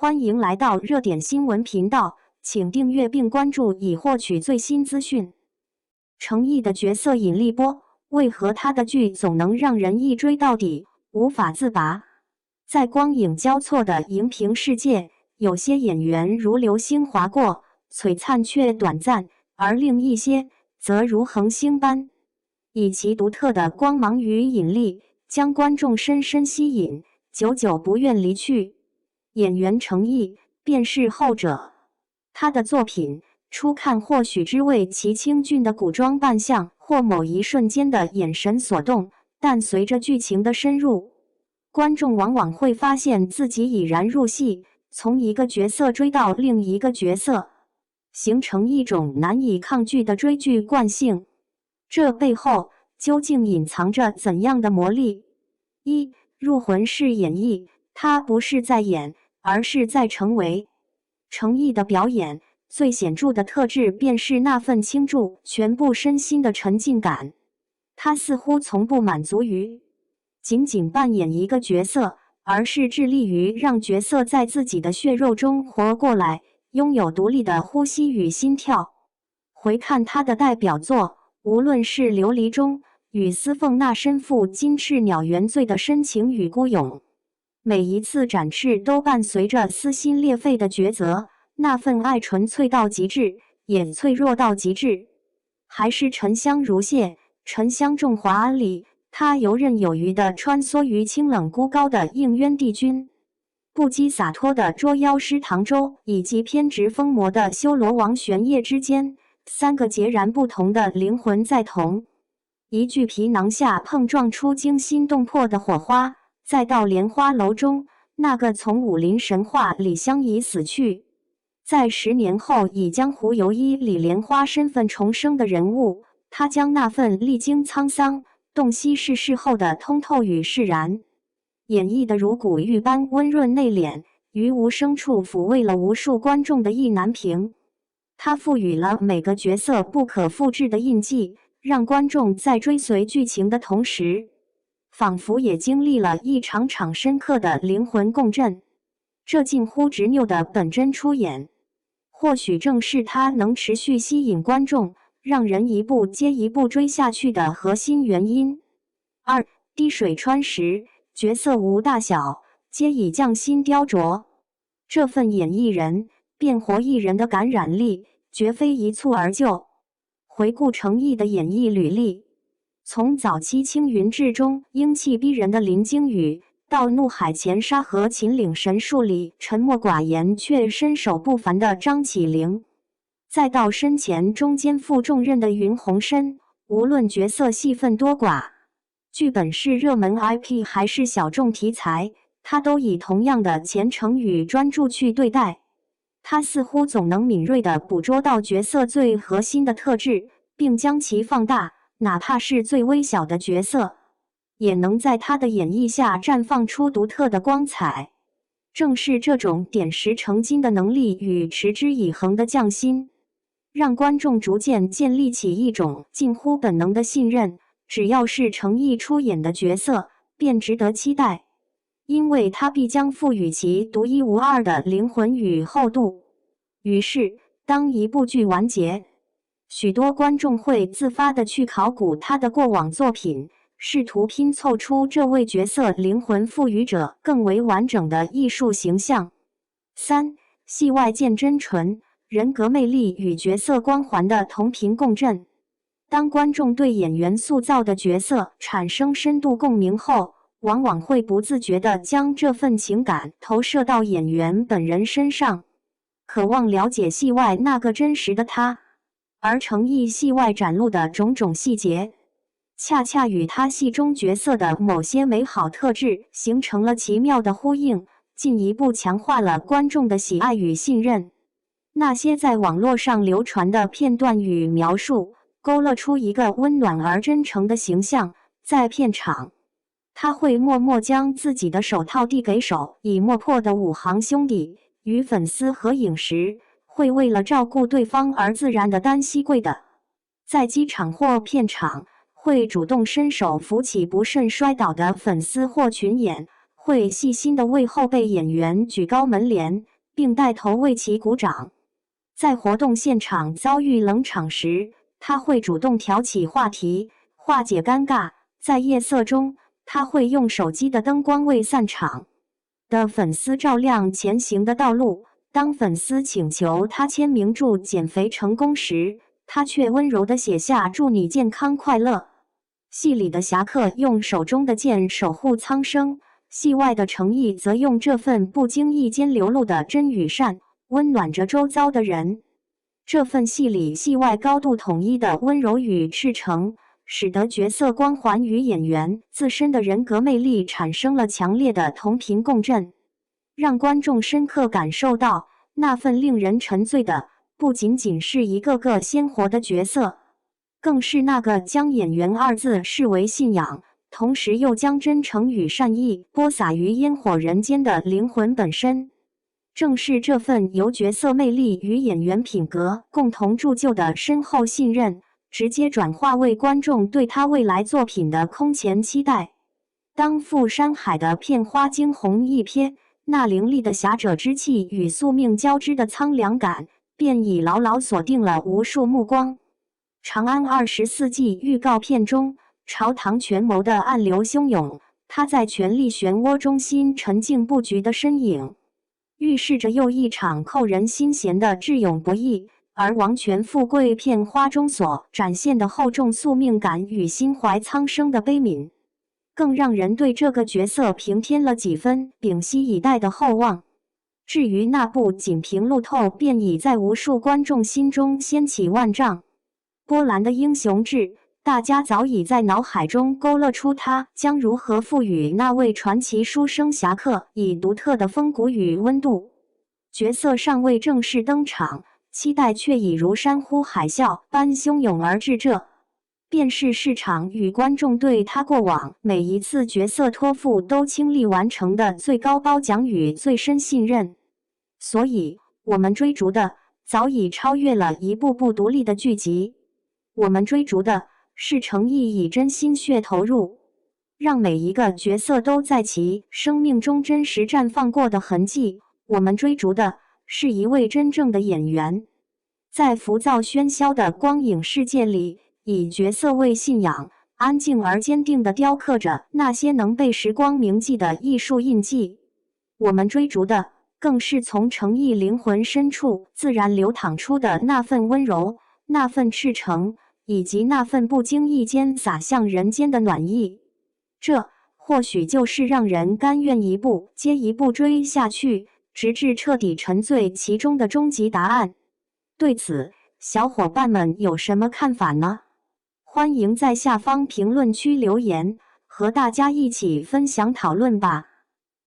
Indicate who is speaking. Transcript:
Speaker 1: 欢迎来到热点新闻频道，请订阅并关注以获取最新资讯。程毅的角色引力波，为何他的剧总能让人一追到底，无法自拔？在光影交错的荧屏世界，有些演员如流星划过，璀璨却短暂，而另一些则如恒星般，以其独特的光芒与引力，将观众深深吸引，久久不愿离去。演员程毅便是后者。他的作品初看或许只为其清俊的古装扮相或某一瞬间的眼神所动，但随着剧情的深入，观众往往会发现自己已然入戏，从一个角色追到另一个角色，形成一种难以抗拒的追剧惯性。这背后究竟隐藏着怎样的魔力？一、入魂式演绎，他不是在演，而是在成为。程毅的表演最显著的特质便是那份倾注全部身心的沉浸感。他似乎从不满足于仅仅扮演一个角色，而是致力于让角色在自己的血肉中活过来，拥有独立的呼吸与心跳。回看他的代表作，无论是《琉璃》中与司凤那身负金翅鸟原罪的深情与孤勇，每一次展翅都伴随着撕心裂肺的抉择，那份爱纯粹到极致，也脆弱到极致。还是沉香如屑，沉香重华里，他游刃有余地穿梭于清冷孤高的应渊帝君，不羁洒脱的捉妖师唐周，以及偏执疯魔的修罗王玄烨之间，三个截然不同的灵魂在同一具皮囊下碰撞出惊心动魄的火花。再到莲花楼中，那个从武林神话里相宜死去，在10年后以江湖游医李莲花身份重生的人物，他将那份历经沧桑、洞悉世事后的通透与释然，演绎得如古玉般温润内敛，于无声处抚慰了无数观众的意难平。他赋予了每个角色不可复制的印记，让观众在追随剧情的同时，仿佛也经历了一场场深刻的灵魂共振。这近乎执拗的本真出演，或许正是他能持续吸引观众，让人一部接一部追下去的核心原因。二、滴水穿石，角色无大小，皆以匠心雕琢。这份演绎人、变活艺人的感染力，绝非一蹴而就。回顾程毅的演绎履历，从早期青云志中英气逼人的林惊羽，到怒海潜沙和秦岭神树里沉默寡言却身手不凡的张起灵，再到身前中肩负重任的云鸿深，无论角色戏份多寡，剧本是热门 IP 还是小众题材，他都以同样的虔诚与专注去对待。他似乎总能敏锐地捕捉到角色最核心的特质，并将其放大，哪怕是最微小的角色，也能在他的演绎下绽放出独特的光彩。正是这种点石成金的能力与持之以恒的匠心，让观众逐渐建立起一种近乎本能的信任，只要是程毅出演的角色，便值得期待，因为他必将赋予其独一无二的灵魂与厚度。于是，当一部剧完结，许多观众会自发地去考古他的过往作品，试图拼凑出这位角色灵魂赋予者更为完整的艺术形象。三、戏外见真纯，人格魅力与角色光环的同频共振。当观众对演员塑造的角色产生深度共鸣后，往往会不自觉地将这份情感投射到演员本人身上，渴望了解戏外那个真实的他。而程毅戏外展露的种种细节，恰恰与他戏中角色的某些美好特质形成了奇妙的呼应，进一步强化了观众的喜爱与信任。那些在网络上流传的片段与描述，勾勒出一个温暖而真诚的形象。在片场，他会默默将自己的手套递给手已磨破的武行兄弟，与粉丝合影时会为了照顾对方而自然的单膝跪的，在机场或片场会主动伸手扶起不慎摔倒的粉丝或群演，会细心地为后备演员举高门帘，并带头为其鼓掌。在活动现场遭遇冷场时，他会主动挑起话题，化解尴尬。在夜色中，他会用手机的灯光为散场的粉丝照亮前行的道路。当粉丝请求他签名祝减肥成功时，他却温柔地写下祝你健康快乐。戏里的侠客用手中的剑守护苍生，戏外的诚意则用这份不经意间流露的真与善，温暖着周遭的人。这份戏里戏外高度统一的温柔与赤诚，使得角色光环与演员自身的人格魅力产生了强烈的同频共振，让观众深刻感受到那份令人沉醉的不仅仅是一个个鲜活的角色，更是那个将演员二字视为信仰，同时又将真诚与善意播撒于烟火人间的灵魂本身。正是这份由角色魅力与演员品格共同铸就的深厚信任，直接转化为观众对他未来作品的空前期待。当赴山海的片花惊鸿一瞥，那凌厉的侠者之气与宿命交织的苍凉感，便已牢牢锁定了无数目光。长安24计预告片中，朝堂权谋的暗流汹涌，他在权力漩涡中心沉静布局的身影，预示着又一场扣人心弦的智勇博弈。而王权富贵片花中所展现的厚重宿命感与心怀苍生的悲悯，更让人对这个角色平添了几分屏息以待的厚望。至于那部仅凭路透便已在无数观众心中掀起万丈波澜的英雄志，大家早已在脑海中勾勒出他将如何赋予那位传奇书生侠客以独特的风骨与温度。角色尚未正式登场，期待却已如山呼海啸般汹涌而至，这便是市场与观众对他过往每一次角色托付都倾力完成的最高褒奖与最深信任。所以，我们追逐的早已超越了一部部独立的剧集，我们追逐的是诚意以真心血投入，让每一个角色都在其生命中真实绽放过的痕迹。我们追逐的是一位真正的演员，在浮躁喧嚣的光影世界里，以角色为信仰，安静而坚定地雕刻着那些能被时光铭记的艺术印记。我们追逐的更是从诚意灵魂深处自然流淌出的那份温柔，那份赤诚，以及那份不经意间洒向人间的暖意。这或许就是让人甘愿一步接一步追下去，直至彻底沉醉其中的终极答案。对此，小伙伴们有什么看法呢？欢迎在下方评论区留言，和大家一起分享讨论吧。